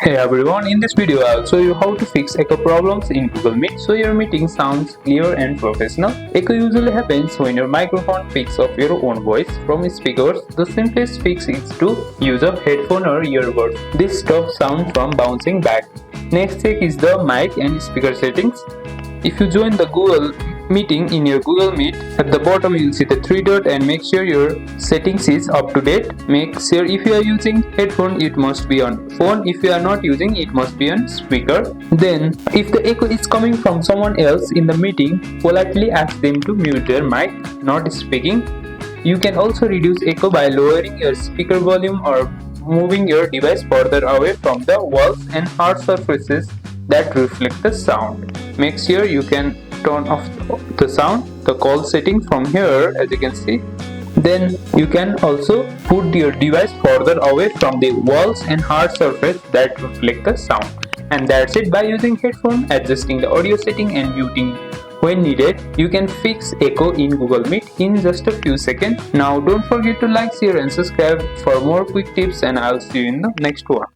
Hey everyone, in this video I'll show you how to fix echo problems in Google Meet so your meeting sounds clear and professional. Echo usually happens when your microphone picks up your own voice from speakers. The simplest fix is to use a headphone or earbuds. This stops sound from bouncing back. Next check is the mic and speaker settings. If you join the Google meeting in your Google Meet, at the bottom you'll see the three dot and make sure your settings is up to date. Make sure if you are using headphone it must be on phone, if you are not using it must be on speaker. Then if the echo is coming from someone else in the meeting, politely ask them to mute their mic, not speaking. You can also reduce echo by lowering your speaker volume or moving your device further away from the walls and hard surfaces that reflect the sound. Make sure you can turn off the sound, the call setting from here, as you can see. Then you can also put your device further away from the walls and hard surface that reflect the sound. And that's it. By using headphone, adjusting the audio setting and muting when needed, you can fix echo in Google Meet in just a few seconds. Now don't forget to like, share and subscribe for more quick tips, and I'll see you in the next one.